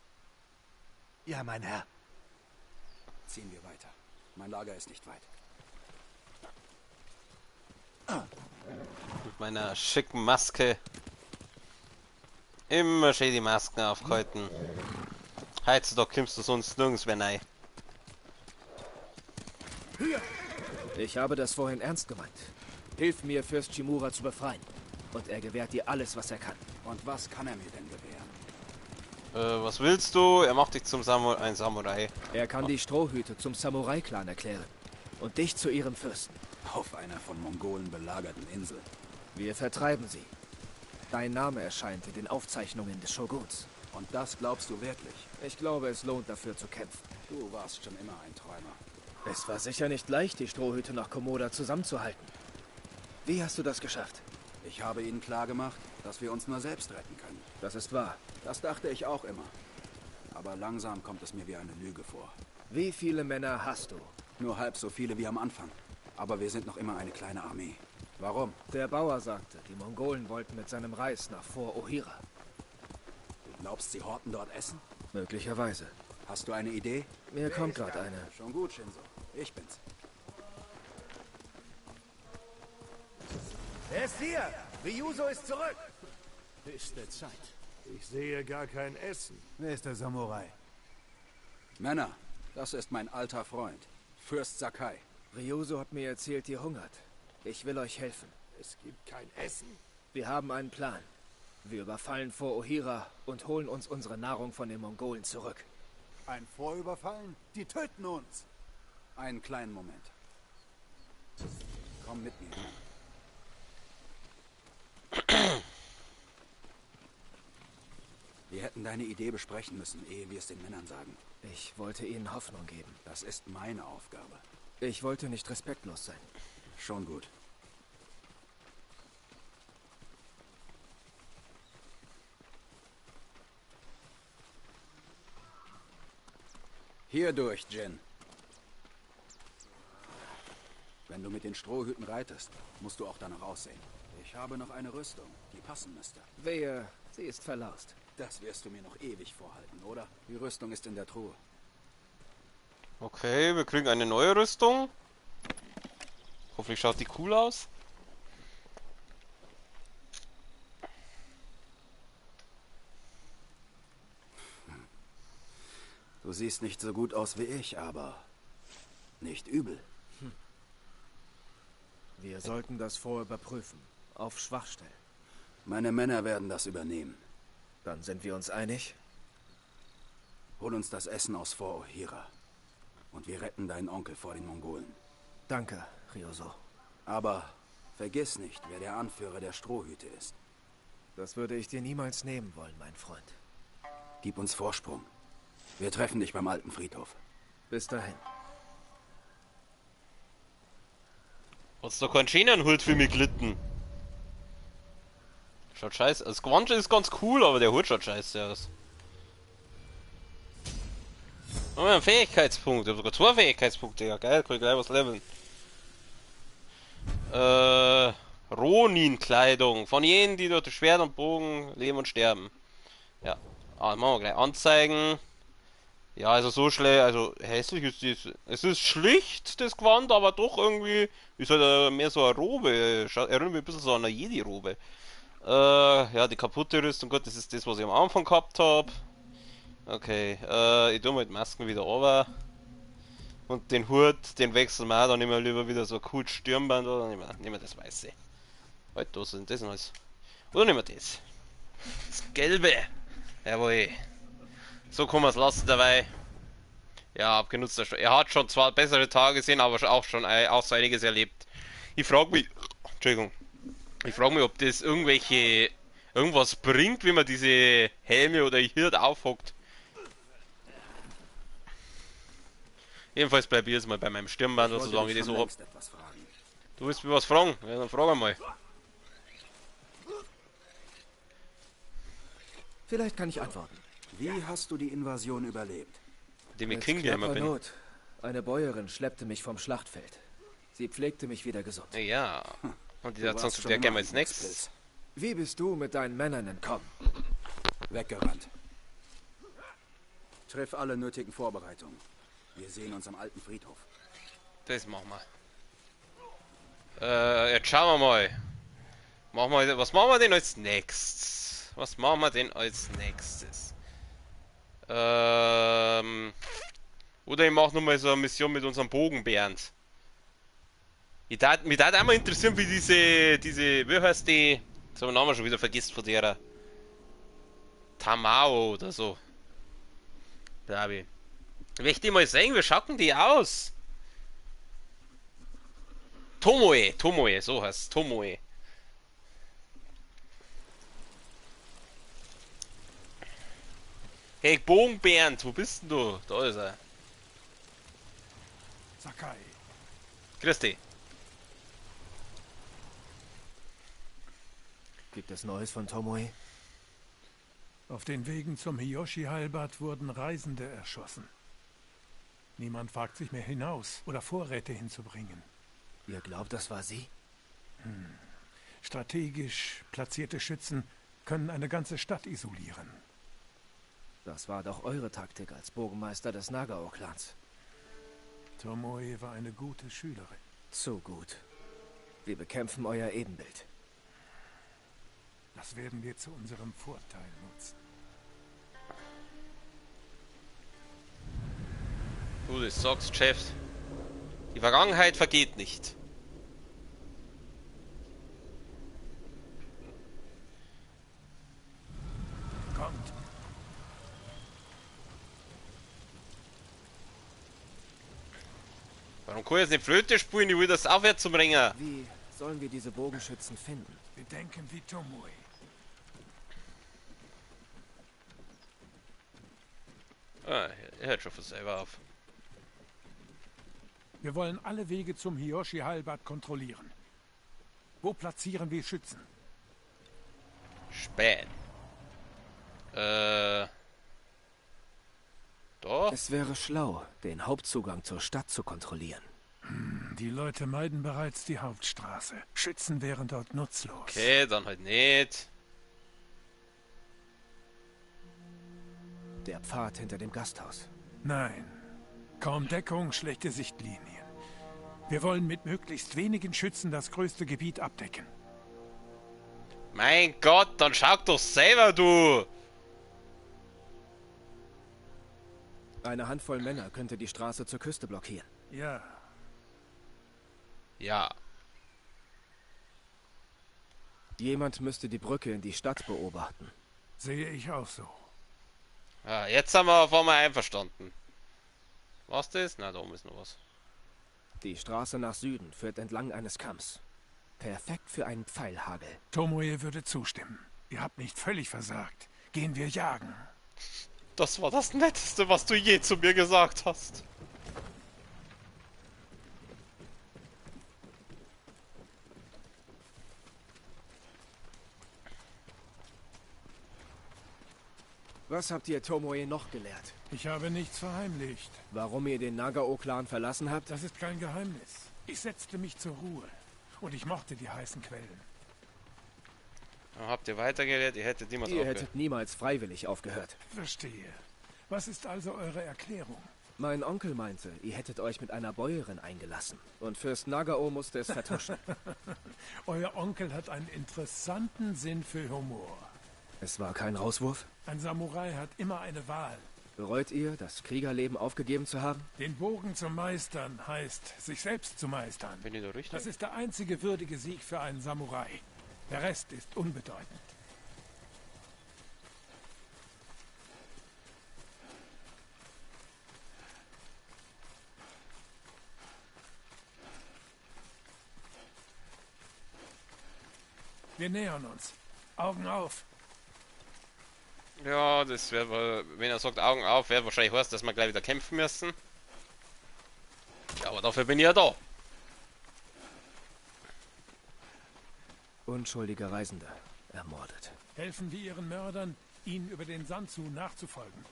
Ja, mein Herr. Ziehen wir weiter. Mein Lager ist nicht weit. Mit meiner schicken Maske. Immer schön die Masken aufgehalten. Heutzutage kommst du sonst nirgends mehr rein. Ich habe das vorhin ernst gemeint. Hilf mir, Fürst Shimura zu befreien. Und er gewährt dir alles, was er kann. Und was kann er mir denn gewähren? Was willst du? Er macht dich zum ein Samurai. Er kann die Strohhüte zum Samurai-Clan erklären. Und dich zu ihrem Fürsten. Auf einer von Mongolen belagerten Insel. Wir vertreiben sie. Dein Name erscheint in den Aufzeichnungen des Shoguns. Und das glaubst du wirklich? Ich glaube, es lohnt dafür zu kämpfen. Du warst schon immer ein Träumer. Es war sicher nicht leicht, die Strohhüte nach Komoda zusammenzuhalten. Wie hast du das geschafft? Ich habe ihnen klargemacht, dass wir uns nur selbst retten können. Das ist wahr. Das dachte ich auch immer. Aber langsam kommt es mir wie eine Lüge vor. Wie viele Männer hast du? Nur halb so viele wie am Anfang. Aber wir sind noch immer eine kleine Armee. Warum? Der Bauer sagte, die Mongolen wollten mit seinem Reis nach Fort Ohira. Du glaubst, sie horten dort Essen? Möglicherweise. Hast du eine Idee? Mir kommt gerade eine. Schon gut, Shinzo. Ich bin's. Er ist hier! Ryuzo ist zurück! Höchste Zeit. Ich sehe gar kein Essen. Wer ist der Samurai? Männer, das ist mein alter Freund, Fürst Sakai. Ryuzo hat mir erzählt, ihr hungert. Ich will euch helfen. Es gibt kein Essen? Wir haben einen Plan. Wir überfallen Fort Ohira und holen uns unsere Nahrung von den Mongolen zurück. Ein Vorüberfallen? Die töten uns. Einen kleinen Moment. Komm mit mir. Wir hätten deine Idee besprechen müssen, ehe wir es den Männern sagen. Ich wollte ihnen Hoffnung geben. Das ist meine Aufgabe. Ich wollte nicht respektlos sein. Schon gut. Hier durch, Jin. Wenn du mit den Strohhüten reitest, musst du auch danach aussehen. Ich habe noch eine Rüstung, die passen müsste. Wehe, sie ist verlaust. Das wirst du mir noch ewig vorhalten, oder? Die Rüstung ist in der Truhe. Okay, wir kriegen eine neue Rüstung. Hoffentlich schaut die cool aus. Du siehst nicht so gut aus wie ich, aber nicht übel. Wir sollten das vorüberprüfen. Auf Schwachstellen. Meine Männer werden das übernehmen. Dann sind wir uns einig? Hol uns das Essen aus Fort Ohira. Und wir retten deinen Onkel vor den Mongolen. Danke, Ryuzo. Aber vergiss nicht, wer der Anführer der Strohhüte ist. Das würde ich dir niemals nehmen wollen, mein Freund. Gib uns Vorsprung. Wir treffen dich beim alten Friedhof. Bis dahin. Hat's doch keinen Schienenhut für mich glitten. Schaut scheiße. Das Gewand ist ganz cool, aber der Hut schaut scheiße aus. Oh, ein Fähigkeitspunkt. Ich hab sogar 2 Fähigkeitspunkte. Ja, geil. Kann ich gleich was leveln. Ronin-Kleidung. Von jenen, die durch Schwert und Bogen leben und sterben. Ja. Machen wir gleich. Anzeigen. Ja, also so schlecht, also hässlich ist das. Es ist schlicht, das Gewand, aber doch irgendwie ist halt mehr so eine Robe. Erinnert mich ein bisschen so an eine Jedi-Robe. Ja, die kaputte Rüstung, Gott, das ist das, was ich am Anfang gehabt habe. Okay, ich tue mal die Masken wieder runter. Und den Hut, den wechseln wir auch, dann nehmen wir lieber wieder so ein cooles Stirnband oder nehmen wir das Weiße. Halt, was ist denn das alles? Oder nehmen wir das? Das Gelbe. Jawohl. So kann man es lassen dabei. Ja, abgenutzt. Er hat schon zwar bessere Tage gesehen, aber auch schon auch so einiges erlebt. Ich frage mich, Entschuldigung, ob das irgendwas bringt, wenn man diese Helme oder Hirte aufhockt. Jedenfalls bleibe ich jetzt mal bei meinem Stirnband, solange ich das so hab. Du willst mir was fragen? Ja, dann frag mal. Vielleicht kann ich antworten. Wie hast du die Invasion überlebt? Dem ich Mit King Gamer knapper bin. Not. Eine Bäuerin schleppte mich vom Schlachtfeld. Sie pflegte mich wieder gesund. Ja. Und die Du sagt warst sonst schon der immer gerne ein als nächstes. Wie bist du mit deinen Männern entkommen? Weggerannt. Triff alle nötigen Vorbereitungen. Wir sehen uns am alten Friedhof. Das machen wir. Jetzt schauen wir mal. Was machen wir denn als nächstes? Oder ich mache nochmal so eine Mission mit unserem Bogenbernd. Mich würde einmal interessieren, wie diese, wie heißt die? Jetzt habe ich den Namen schon wieder vergessen von der. Tamao oder so. Glaube ich. Will ich die mal sehen, wie schaut denn die aus? Tomoe, so heißt es, Tomoe. Hey, Bogenbernd, wo bist denn du? Da ist er. Sakai, Grüß dich. Gibt es Neues von Tomoe? auf den Wegen zum Hiyoshi-Heilbad wurden Reisende erschossen. Niemand wagt sich mehr hinaus oder Vorräte hinzubringen. Ihr glaubt, das war sie? Strategisch platzierte Schützen können eine ganze Stadt isolieren. Das war doch eure Taktik als Burgenmeister des Nagao-Clans. Tomoe war eine gute Schülerin. Zu gut. Wir bekämpfen euer Ebenbild. Das werden wir zu unserem Vorteil nutzen. Du das sagst, Chef. Die Vergangenheit vergeht nicht. Kommt, Warum kann ich jetzt nicht Flöte spielen? Ich will das aufwärts zum Ringer. Wie sollen wir diese Bogenschützen finden? wir denken wie Tomoe. Ah, er hört schon von selber auf. Wir wollen alle Wege zum Hiyoshi-Heilbad kontrollieren. Wo platzieren wir Schützen? Spät. Da? Es wäre schlau, den Hauptzugang zur Stadt zu kontrollieren. Die Leute meiden bereits die Hauptstraße. Schützen wären dort nutzlos. Okay, dann halt nicht. Der Pfad hinter dem Gasthaus. Nein. Kaum Deckung, schlechte Sichtlinien. Wir wollen mit möglichst wenigen Schützen das größte Gebiet abdecken. Mein Gott, dann schau doch selber, du! Eine Handvoll Männer könnte die Straße zur Küste blockieren. Ja, Ja. Jemand müsste die Brücke in die Stadt beobachten. sehe ich auch so. Ja, jetzt sind wir auf einmal einverstanden. Was das? Na, da oben ist noch was. Die Straße nach Süden führt entlang eines Kamms. Perfekt für einen Pfeilhagel. Tomoe würde zustimmen. Ihr habt nicht völlig versagt. Gehen wir jagen. Das war das Netteste, was du je zu mir gesagt hast. Was habt ihr Tomoe noch gelehrt? Ich habe nichts verheimlicht. Warum ihr den Nagao-Clan verlassen habt? Das ist kein Geheimnis. Ich setzte mich zur Ruhe. Und ich mochte die heißen Quellen. Habt ihr weitergelehrt? Ihr hättet niemals Ihr aufgehört. hättet niemals freiwillig aufgehört. Verstehe. Was ist also eure Erklärung? Mein Onkel meinte, ihr hättet euch mit einer Bäuerin eingelassen. Und Fürst Nagao musste es vertuschen. Euer Onkel hat einen interessanten Sinn für Humor. Es war kein Rauswurf? Ein Samurai hat immer eine Wahl. Bereut ihr, das Kriegerleben aufgegeben zu haben? Den Bogen zu meistern heißt, sich selbst zu meistern. Bin ich da richtig? Das ist der einzige würdige Sieg für einen Samurai. Der Rest ist unbedeutend. Wir nähern uns. Augen auf. Ja, das wäre wohl, wenn er sagt Augen auf, wäre wahrscheinlich heißt, dass wir gleich wieder kämpfen müssen. Ja, aber dafür bin ich ja da. Unschuldige Reisende ermordet. Helfen wir ihren Mördern, ihnen über den Sanzu nachzufolgen.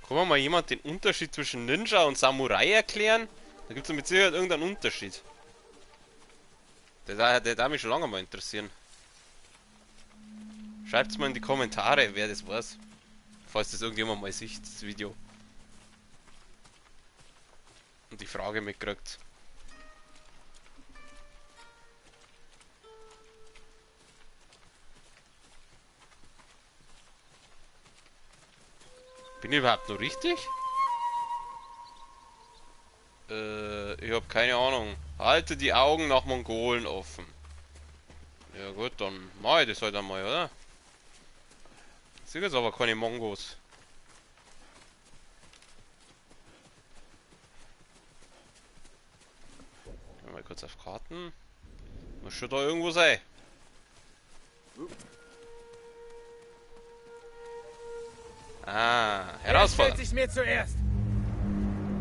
Kann mir mal jemand den Unterschied zwischen Ninja und Samurai erklären? Da gibt es mit Sicherheit irgendeinen Unterschied. Der darf mich schon lange mal interessieren. Schreibt's mal in die Kommentare, wer das weiß. Falls das irgendjemand mal sieht, das Video. Und die Frage mitkriegt. Bin ich überhaupt noch richtig? Ich habe keine Ahnung. Halte die Augen nach Mongolen offen. Ja gut, dann mach ich das halt einmal, oder? Sind jetzt aber keine Mongos. Mal kurz auf Karten. Muss schon da irgendwo sein. Ah, Herausforderung. sich mir zuerst.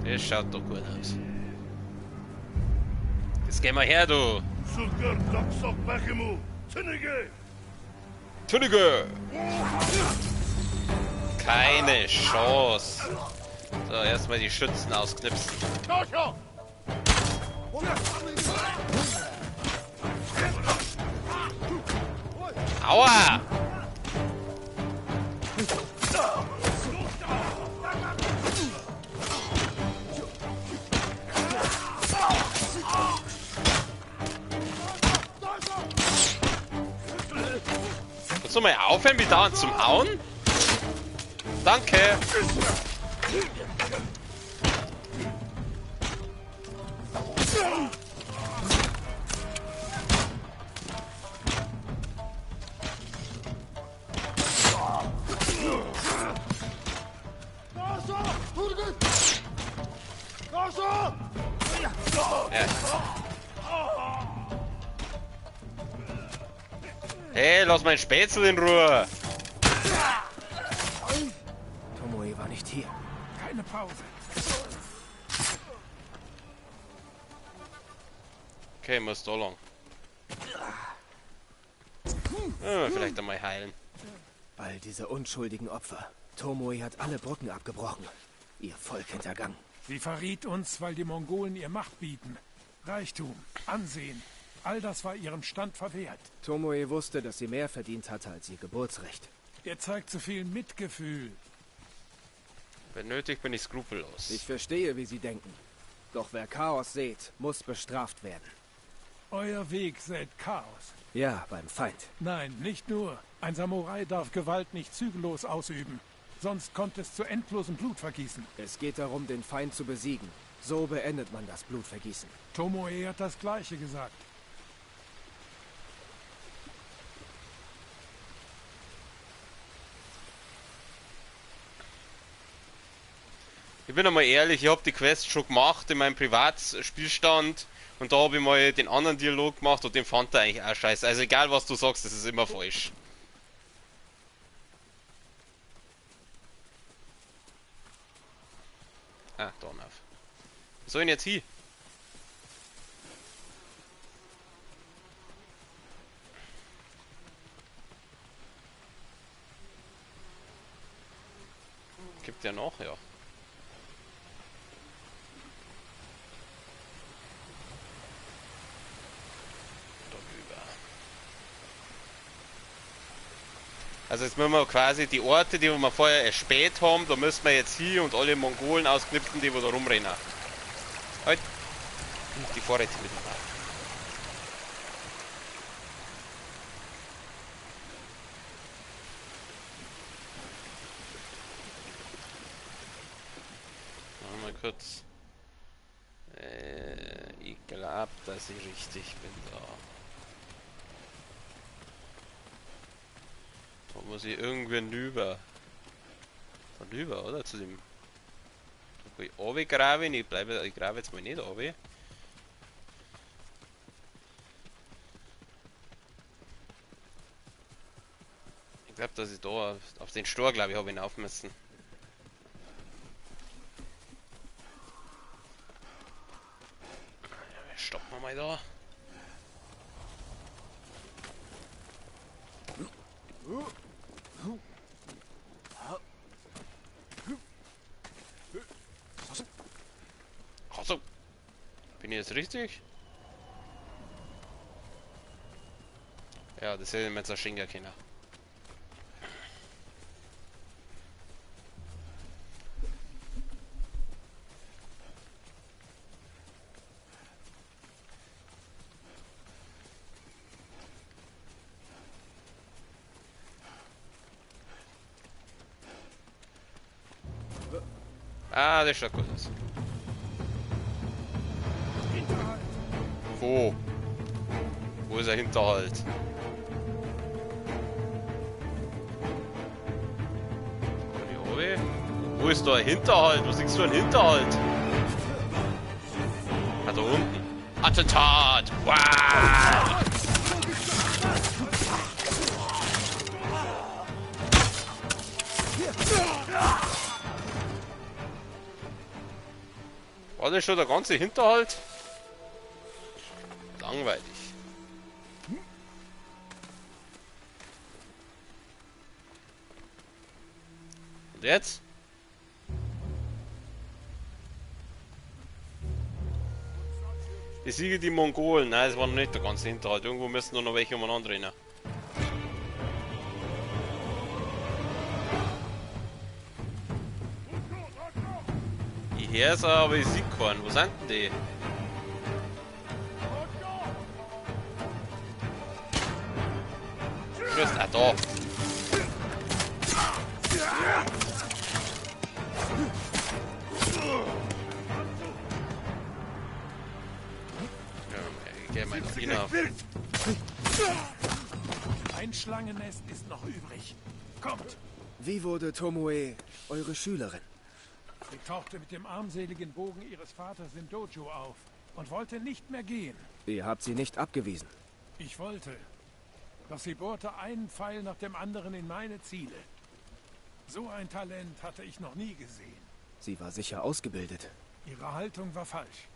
Das schaut doch gut aus. Jetzt geh mal her, du. Tünnige! Keine Chance. So, erstmal die Schützen ausknipsen. Aua! Kannst du mal aufhören, mit dauernd zum Hauen? Danke! Ja. Hey, lass mein Spätzle in Ruhe! Tomoe war nicht hier. Keine Pause. Okay, muss da lang. Vielleicht einmal heilen. All diese unschuldigen Opfer. Tomoe hat alle Brücken abgebrochen. Ihr Volk hintergangen. Sie verriet uns, weil die Mongolen ihr Macht bieten. Reichtum, Ansehen, all das war ihrem Stand verwehrt. Tomoe wusste, dass sie mehr verdient hatte als ihr Geburtsrecht. Ihr zeigt zu viel Mitgefühl. Wenn nötig, bin ich skrupellos. Ich verstehe, wie sie denken. Doch wer Chaos sät, muss bestraft werden. Euer Weg sät Chaos. Ja, beim Feind. Nein, nicht nur. Ein Samurai darf Gewalt nicht zügellos ausüben. Sonst kommt es zu endlosem Blutvergießen. Es geht darum, den Feind zu besiegen. So beendet man das Blutvergießen. Tomoe hat das Gleiche gesagt. Ich bin einmal ehrlich, ich habe die Quest schon gemacht in meinem Privatspielstand und da habe ich mal den anderen Dialog gemacht und den fand er eigentlich auch scheiße. Also egal was du sagst, das ist immer falsch. Ah, da auf. Was soll ich denn jetzt hier? Gibt ja noch, ja. Also jetzt müssen wir quasi die Orte, die wir vorher erspäht haben, da müssen wir jetzt hier und alle Mongolen ausknipsen, die wo da rumrennen. Halt! Die Vorräte mitnehmen. Mal kurz. Ich glaube, dass ich richtig bin da. Da muss ich irgendwie rüber. Da rüber, oder? Zu dem. Da kann ich runtergraben. Ich grabe jetzt mal nicht runter. Ich glaube, dass ich da auf den Stor, glaube ich, habe hinauf müssen. Stoppen wir mal da. Also, bin ich jetzt richtig? Ja, das hätte ich mir jetzt erschingen können. Ah, das schaut gut aus. Wo? Wo ist der Hinterhalt? Okay. Wo ist da ein Hinterhalt? Wo siehst du ein Hinterhalt? Ah, da unten. Attentat! Wow! War das schon der ganze Hinterhalt? Langweilig. Und jetzt? Besiege die Mongolen. Nein, das war noch nicht der ganze Hinterhalt. Irgendwo müssen noch welche umeinander rennen. Ich höre es, aber ich sehe keinen. Wo sind denn die? Grüß, da. Ja, mein Diener. Ein Schlangennest ist noch übrig. Kommt! Wie wurde Tomoe eure Schülerin? Sie tauchte mit dem armseligen Bogen ihres Vaters im Dojo auf und wollte nicht mehr gehen. Ihr habt sie nicht abgewiesen. Ich wollte. Doch sie bohrte einen Pfeil nach dem anderen in meine Ziele. So ein Talent hatte ich noch nie gesehen. Sie war sicher ausgebildet. Ihre Haltung war falsch.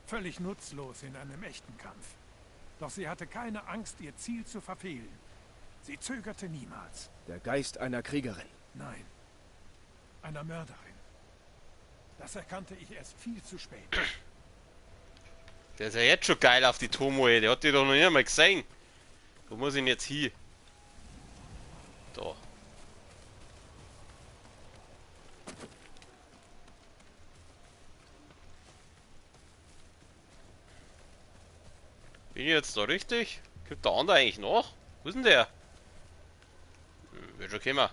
Völlig nutzlos in einem echten Kampf. Doch sie hatte keine Angst, ihr Ziel zu verfehlen. Sie zögerte niemals. Der Geist einer Kriegerin. Nein, einer Mörderin. Das erkannte ich erst viel zu spät. Der ist ja jetzt schon geil auf die Tomoe. Der hat die doch noch nie mal gesehen. Wo muss ich ihn jetzt hin? Da. Bin ich jetzt da richtig? Gibt der andere eigentlich noch? Wo ist denn der? Wird schon kommen.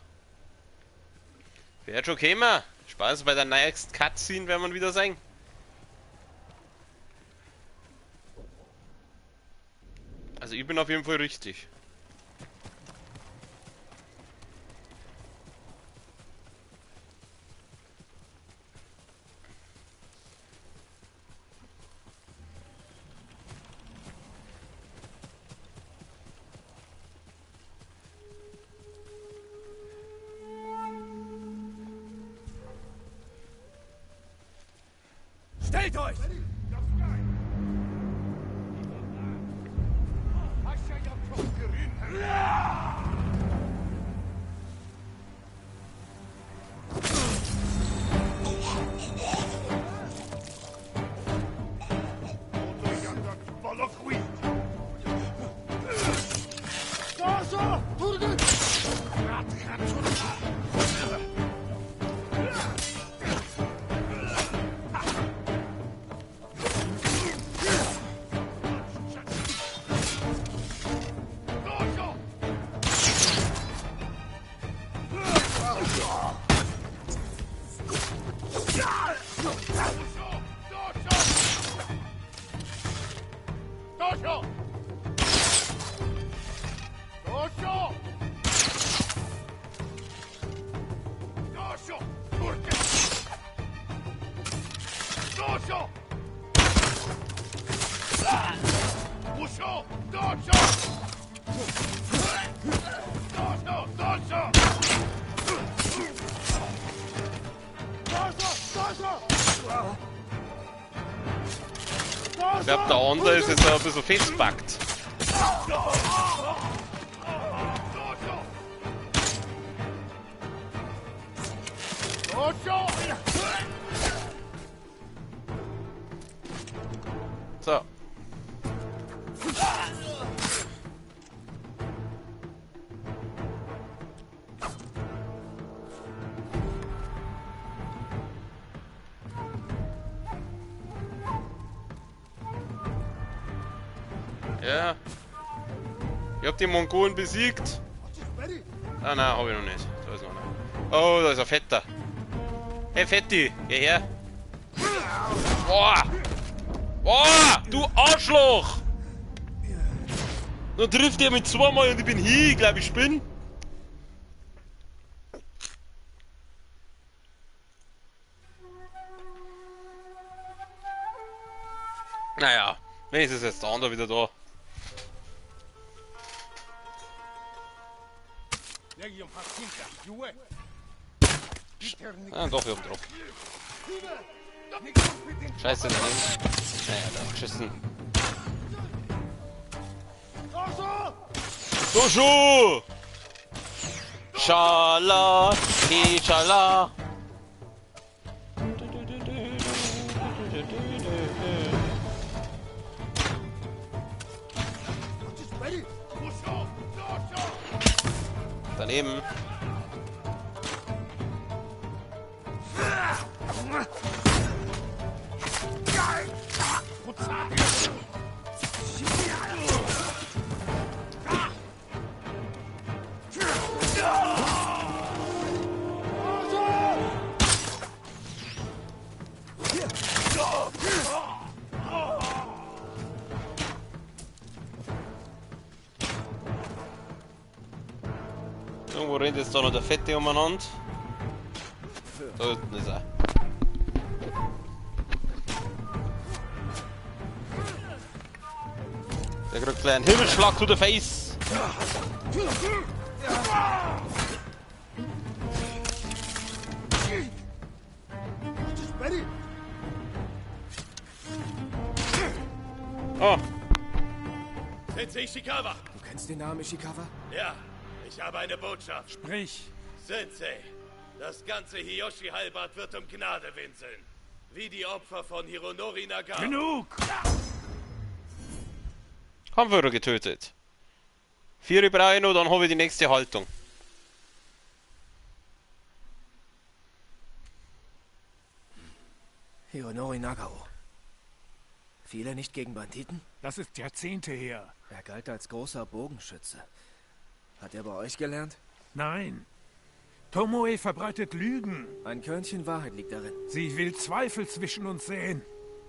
Wird schon kommen. Spaß bei der nächsten Cutscene, werden wir wieder sehen. Also ich bin auf jeden Fall richtig. Stellt euch! Ich glaube, der andere ist jetzt ein bisschen festpackt. So. Ja. Ich hab die Mongolen besiegt. Ah, nein, hab ich noch nicht. Da ist noch einer. Oh, da ist ein Fetter. Hey, Fetti, hierher. Boah! Boah! Du Arschloch! Dann trifft er mich zweimal und ich bin hier, ich glaube, ich bin. Naja, wenigstens ist jetzt der andere wieder da. Ah, doch, wir haben drauf. Scheiße, daneben. Naja, da geschissen. Dojo! Schala, Schala. Daneben. Irgendwo rennt jetzt da noch der Fette umeinander. Da unten ist er. Der kriegt gleich einen Himmelsschlag to the face. Oh. Sensei Ishikawa! Du kennst den Namen Ishikawa? Ja, ich habe eine Botschaft. Sprich. Sensei, das ganze Hiyoshi-Halbad wird um Gnade winseln. Wie die Opfer von Hironori Nagao. Genug! Haben wir getötet. 4 über 1 und dann habe ich die nächste Haltung. Hironori Nagao. Viele nicht gegen Banditen? Das ist Jahrzehnte her. Er galt als großer Bogenschütze. Hat er bei euch gelernt? Nein. Tomoe verbreitet Lügen. Ein Körnchen Wahrheit liegt darin. Sie will Zweifel zwischen uns säen.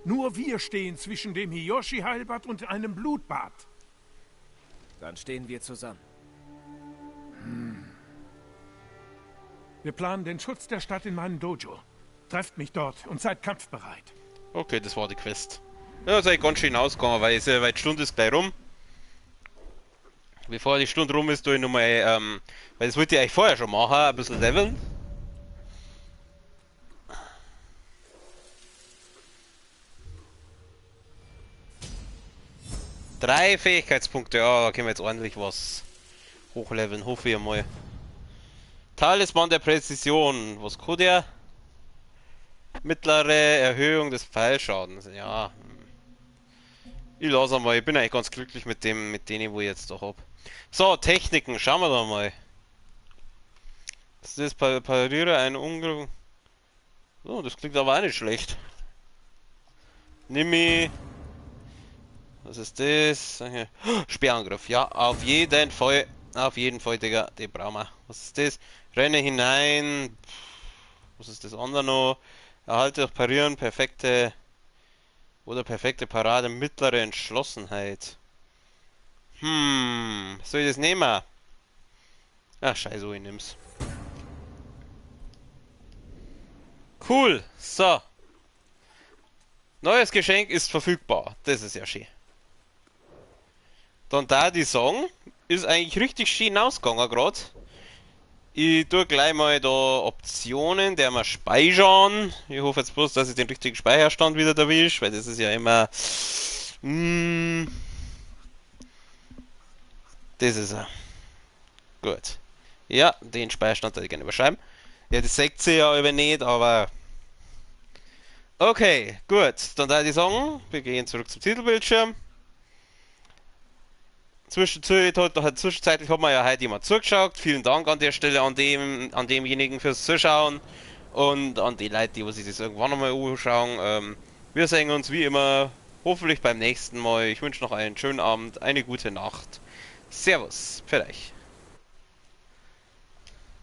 Nur wir stehen zwischen dem Hiyoshi-Heilbad und einem Blutbad. Dann stehen wir zusammen. Wir planen den Schutz der Stadt in meinem Dojo. Trefft mich dort und seid kampfbereit. Okay, das war die Quest. Ja, seid ganz schön ausgegangen, weil die Stunde ist gleich rum. Bevor die Stunde rum ist, tue ich nochmal, weil das wollte ich eigentlich vorher schon machen, ein bisschen leveln. Drei Fähigkeitspunkte, ja, da können wir jetzt ordentlich was hochleveln, hoffe ich mal. Talisman der Präzision, was kann der? Mittlere Erhöhung des Pfeilschadens, ja. Ich lasse mal, ich bin eigentlich ganz glücklich mit denen, wo ich jetzt doch hab. So, Techniken, schauen wir da mal. Das ist pariere ein Unglück. So, das klingt aber auch nicht schlecht. Nimi. Was ist das? Speerangriff, ja, auf jeden Fall, Digga, die brauchen wir. Was ist das? Renne hinein. Was ist das andere noch? Erhalte durch Parieren perfekte Parade, mittlere Entschlossenheit. Soll ich das nehmen? Ach, scheiße, ich nehm's. Cool, so. Neues Geschenk ist verfügbar. Das ist ja schön. Dann da die Song ist eigentlich richtig schön ausgegangen gerade. Ich tue gleich mal da Optionen, der mal speichern. Ich hoffe jetzt bloß, dass ich den richtigen Speicherstand wieder erwische, weil das ist ja immer... das ist er. Gut. Ja, den Speicherstand würde ich gerne überschreiben. Ja, das seht ihr ja aber nicht, aber... Okay, gut. Dann da die sagen, wir gehen zurück zum Titelbildschirm. Zwischenzeitlich hat mir ja heute jemand zugeschaut. Vielen Dank an der Stelle an demjenigen fürs Zuschauen. Und an die Leute, die sich das irgendwann nochmal anschauen. Wir sehen uns wie immer hoffentlich beim nächsten Mal. Ich wünsche noch einen schönen Abend, eine gute Nacht. Servus, für euch.